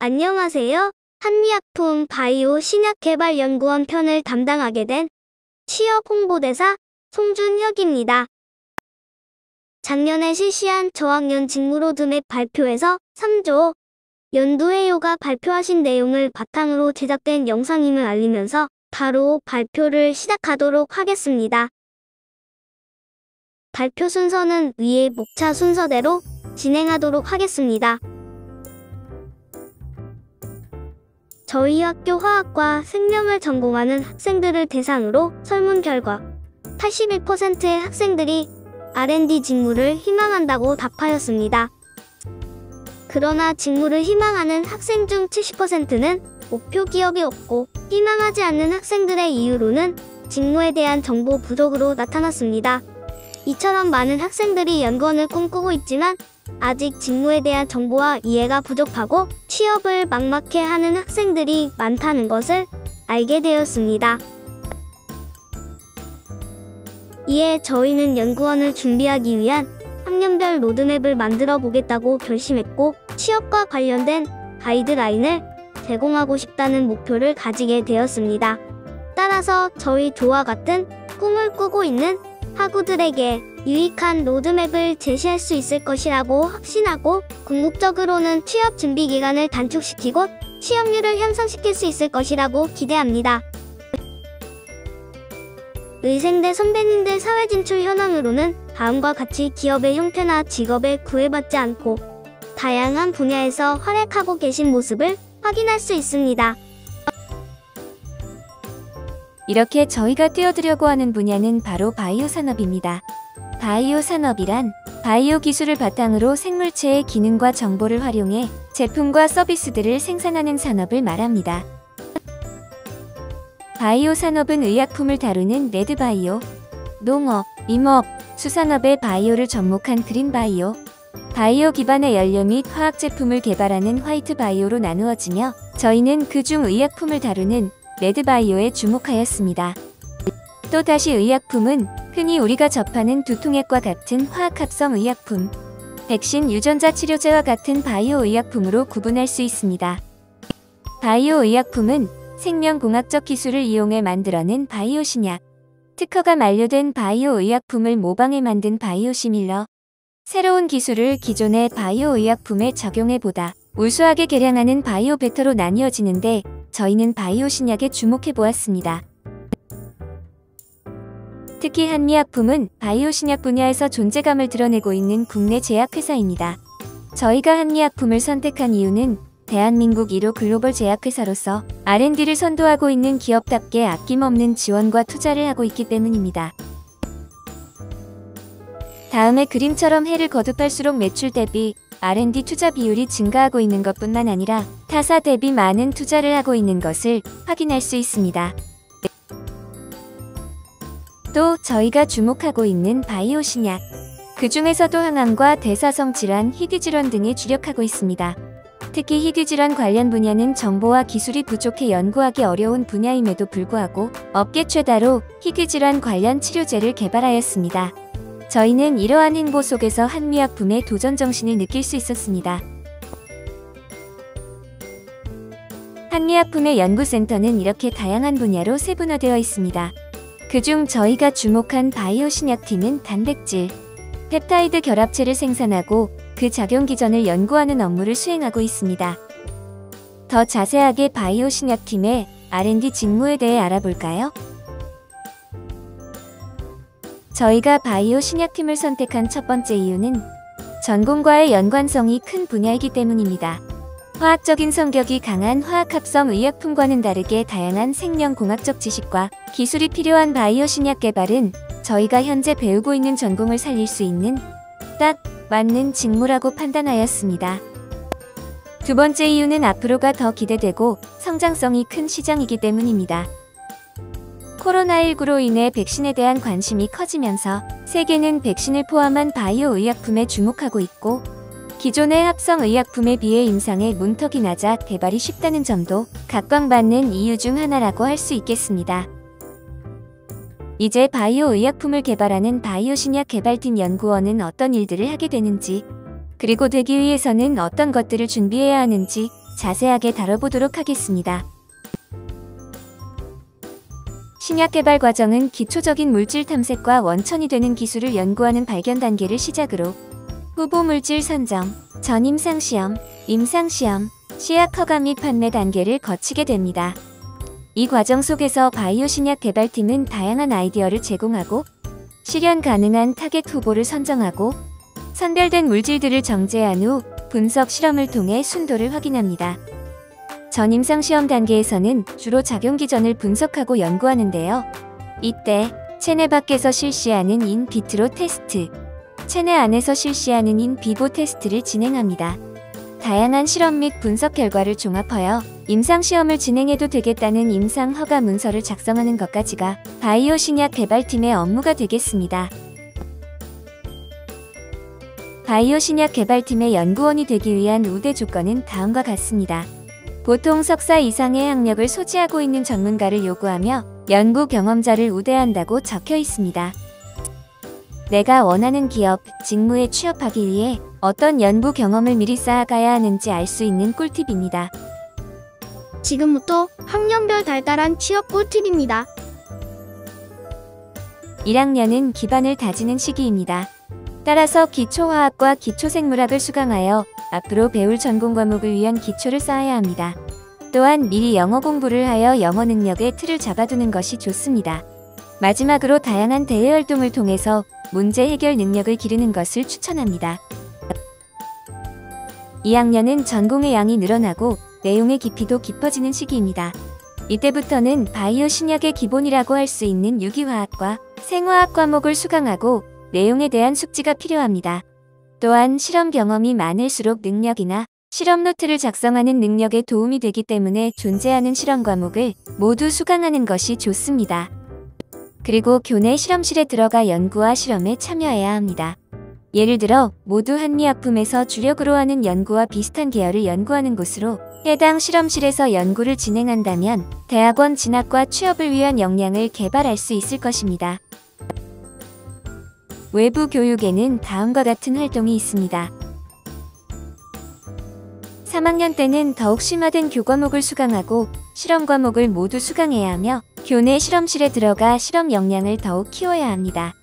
안녕하세요. 한미약품 바이오 신약개발연구원 편을 담당하게 된 취업 홍보대사 송준혁입니다. 작년에 실시한 저학년 직무 로드맵 발표에서 3조 연두해요가 발표하신 내용을 바탕으로 제작된 영상임을 알리면서 바로 발표를 시작하도록 하겠습니다. 발표 순서는 위의 목차 순서대로 진행하도록 하겠습니다. 저희 학교 화학과 생명을 전공하는 학생들을 대상으로 설문 결과 81%의 학생들이 R&D 직무를 희망한다고 답하였습니다. 그러나 직무를 희망하는 학생 중 70%는 목표 기업이 없고 희망하지 않는 학생들의 이유로는 직무에 대한 정보 부족으로 나타났습니다. 이처럼 많은 학생들이 연구원을 꿈꾸고 있지만 아직 직무에 대한 정보와 이해가 부족하고 취업을 막막해 하는 학생들이 많다는 것을 알게 되었습니다. 이에 저희는 연구원을 준비하기 위한 학년별 로드맵을 만들어 보겠다고 결심했고 취업과 관련된 가이드라인을 제공하고 싶다는 목표를 가지게 되었습니다. 따라서 저희 조와 같은 꿈을 꾸고 있는 학우들에게 유익한 로드맵을 제시할 수 있을 것이라고 확신하고 궁극적으로는 취업 준비 기간을 단축시키고 취업률을 향상시킬 수 있을 것이라고 기대합니다. 의생대 선배님들 사회 진출 현황으로는 다음과 같이 기업의 형태나 직업에 구애받지 않고 다양한 분야에서 활약하고 계신 모습을 확인할 수 있습니다. 이렇게 저희가 띄워드려고 하는 분야는 바로 바이오 산업입니다. 바이오 산업이란 바이오 기술을 바탕으로 생물체의 기능과 정보를 활용해 제품과 서비스들을 생산하는 산업을 말합니다. 바이오 산업은 의약품을 다루는 레드바이오, 농업, 임업, 수산업의 바이오를 접목한 그린바이오, 바이오 기반의 연료 및 화학 제품을 개발하는 화이트바이오로 나누어지며 저희는 그중 의약품을 다루는 레드바이오에 주목하였습니다. 또다시 의약품은 흔히 우리가 접하는 두통약과 같은 화학합성 의약품, 백신 유전자 치료제와 같은 바이오 의약품으로 구분할 수 있습니다. 바이오 의약품은 생명공학적 기술을 이용해 만들어낸 바이오 신약, 특허가 만료된 바이오 의약품을 모방해 만든 바이오 시밀러, 새로운 기술을 기존의 바이오 의약품에 적용해보다 우수하게 개량하는 바이오 베터로 나뉘어지는데 저희는 바이오 신약에 주목해 보았습니다. 특히 한미약품은 바이오 신약 분야에서 존재감을 드러내고 있는 국내 제약회사입니다. 저희가 한미약품을 선택한 이유는 대한민국 1호 글로벌 제약회사로서 R&D를 선도하고 있는 기업답게 아낌없는 지원과 투자를 하고 있기 때문입니다. 다음의 그림처럼 해를 거듭할수록 매출 대비 R&D 투자 비율이 증가하고 있는 것뿐만 아니라 타사 대비 많은 투자를 하고 있는 것을 확인할 수 있습니다. 또 저희가 주목하고 있는 바이오 신약, 그 중에서도 항암과 대사성 질환, 희귀 질환 등에 주력하고 있습니다. 특히 희귀 질환 관련 분야는 정보와 기술이 부족해 연구하기 어려운 분야임에도 불구하고 업계 최다로 희귀 질환 관련 치료제를 개발하였습니다. 저희는 이러한 행보 속에서 한미약품의 도전 정신을 느낄 수 있었습니다. 한미약품의 연구센터는 이렇게 다양한 분야로 세분화되어 있습니다. 그중 저희가 주목한 바이오 신약팀은 단백질, 펩타이드 결합체를 생산하고 그 작용 기전을 연구하는 업무를 수행하고 있습니다. 더 자세하게 바이오 신약팀의 R&D 직무에 대해 알아볼까요? 저희가 바이오 신약팀을 선택한 첫 번째 이유는 전공과의 연관성이 큰 분야이기 때문입니다. 화학적인 성격이 강한 화학합성 의약품과는 다르게 다양한 생명공학적 지식과 기술이 필요한 바이오 신약 개발은 저희가 현재 배우고 있는 전공을 살릴 수 있는 딱 맞는 직무라고 판단하였습니다. 두 번째 이유는 앞으로가 더 기대되고 성장성이 큰 시장이기 때문입니다. 코로나19로 인해 백신에 대한 관심이 커지면서 세계는 백신을 포함한 바이오 의약품에 주목하고 있고 기존의 합성 의약품에 비해 임상의 문턱이 낮아 개발이 쉽다는 점도 각광받는 이유 중 하나라고 할 수 있겠습니다. 이제 바이오 의약품을 개발하는 바이오 신약 개발팀 연구원은 어떤 일들을 하게 되는지, 그리고 되기 위해서는 어떤 것들을 준비해야 하는지 자세하게 다뤄보도록 하겠습니다. 신약 개발 과정은 기초적인 물질 탐색과 원천이 되는 기술을 연구하는 발견 단계를 시작으로 후보 물질 선정, 전임상시험, 임상시험, 시약 허가 및 판매 단계를 거치게 됩니다. 이 과정 속에서 바이오 신약 개발팀은 다양한 아이디어를 제공하고 실현 가능한 타겟 후보를 선정하고 선별된 물질들을 정제한 후 분석 실험을 통해 순도를 확인합니다. 전임상시험 단계에서는 주로 작용 기전을 분석하고 연구하는데요. 이때 체내 밖에서 실시하는 인비트로 테스트, 체내 안에서 실시하는 인비보 테스트를 진행합니다. 다양한 실험 및 분석 결과를 종합하여 임상시험을 진행해도 되겠다는 임상 허가 문서를 작성하는 것까지가 바이오 신약 개발팀의 업무가 되겠습니다. 바이오 신약 개발팀의 연구원이 되기 위한 우대 조건은 다음과 같습니다. 보통 석사 이상의 학력을 소지하고 있는 전문가를 요구하며 연구 경험자를 우대한다고 적혀 있습니다. 내가 원하는 기업, 직무에 취업하기 위해 어떤 연구 경험을 미리 쌓아가야 하는지 알 수 있는 꿀팁입니다. 지금부터 학년별 달달한 취업 꿀팁입니다. 1학년은 기반을 다지는 시기입니다. 따라서 기초화학과 기초생물학을 수강하여 앞으로 배울 전공 과목을 위한 기초를 쌓아야 합니다. 또한 미리 영어 공부를 하여 영어 능력의 틀을 잡아두는 것이 좋습니다. 마지막으로 다양한 대외 활동을 통해서 문제 해결 능력을 기르는 것을 추천합니다. 2학년은 전공의 양이 늘어나고 내용의 깊이도 깊어지는 시기입니다. 이때부터는 바이오 신약의 기본이라고 할 수 있는 유기화학과 생화학 과목을 수강하고 내용에 대한 숙지가 필요합니다. 또한 실험 경험이 많을수록 능력이나 실험 노트를 작성하는 능력에 도움이 되기 때문에 존재하는 실험 과목을 모두 수강하는 것이 좋습니다. 그리고 교내 실험실에 들어가 연구와 실험에 참여해야 합니다. 예를 들어 모두 한미약품에서 주력으로 하는 연구와 비슷한 계열을 연구하는 곳으로 해당 실험실에서 연구를 진행한다면 대학원 진학과 취업을 위한 역량을 개발할 수 있을 것입니다. 외부 교육에는 다음과 같은 활동이 있습니다. 3학년 때는 더욱 심화된 교과목을 수강하고 실험 과목을 모두 수강해야 하며 교내 실험실에 들어가 실험 역량을 더욱 키워야 합니다.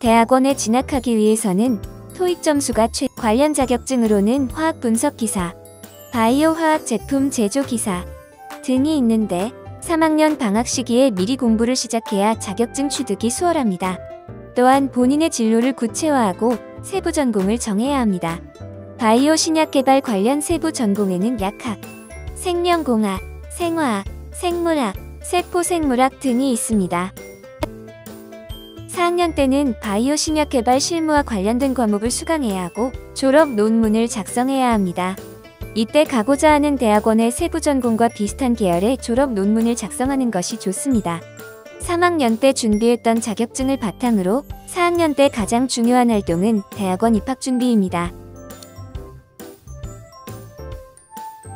대학원에 진학하기 위해서는 토익 점수가 관련 자격증으로는 화학 분석 기사, 바이오 화학 제품 제조 기사 등이 있는데 3학년 방학 시기에 미리 공부를 시작해야 자격증 취득이 수월합니다. 또한 본인의 진로를 구체화하고 세부 전공을 정해야 합니다. 바이오 신약 개발 관련 세부 전공에는 약학, 생명공학, 생화학, 생물학, 세포생물학 등이 있습니다. 4학년 때는 바이오 신약 개발 실무와 관련된 과목을 수강해야 하고 졸업 논문을 작성해야 합니다. 이때 가고자 하는 대학원의 세부 전공과 비슷한 계열의 졸업 논문을 작성하는 것이 좋습니다. 3학년 때 준비했던 자격증을 바탕으로 4학년 때 가장 중요한 활동은 대학원 입학 준비입니다.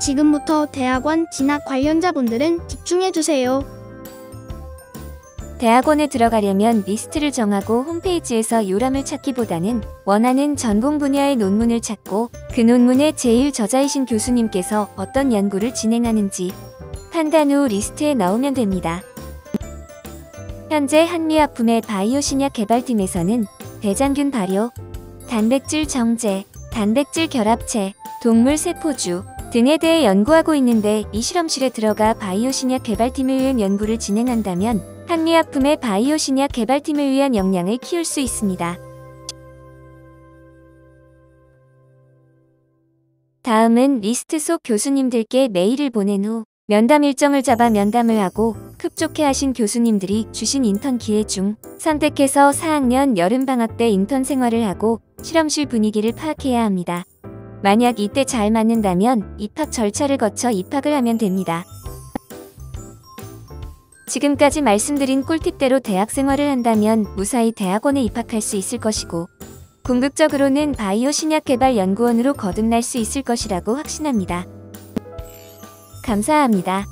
지금부터 대학원 진학 관련자분들은 집중해주세요. 대학원에 들어가려면 리스트를 정하고 홈페이지에서 요람을 찾기보다는 원하는 전공 분야의 논문을 찾고 그 논문의 제일 저자이신 교수님께서 어떤 연구를 진행하는지 판단 후 리스트에 넣으면 됩니다. 현재 한미약품의 바이오 신약 개발팀에서는 대장균 발효, 단백질 정제, 단백질 결합체, 동물 세포주 등에 대해 연구하고 있는데 이 실험실에 들어가 바이오 신약 개발팀을 위한 연구를 진행한다면 한미약품의 바이오 신약 개발팀을 위한 역량을 키울 수 있습니다. 다음은 리스트 속 교수님들께 메일을 보낸 후 면담 일정을 잡아 면담을 하고 흡족해 하신 교수님들이 주신 인턴 기회 중 선택해서 4학년 여름방학 때 인턴 생활을 하고 실험실 분위기를 파악해야 합니다. 만약 이때 잘 맞는다면 입학 절차를 거쳐 입학을 하면 됩니다. 지금까지 말씀드린 꿀팁대로 대학 생활을 한다면 무사히 대학원에 입학할 수 있을 것이고 궁극적으로는 바이오 신약 개발 연구원으로 거듭날 수 있을 것이라고 확신합니다. 감사합니다.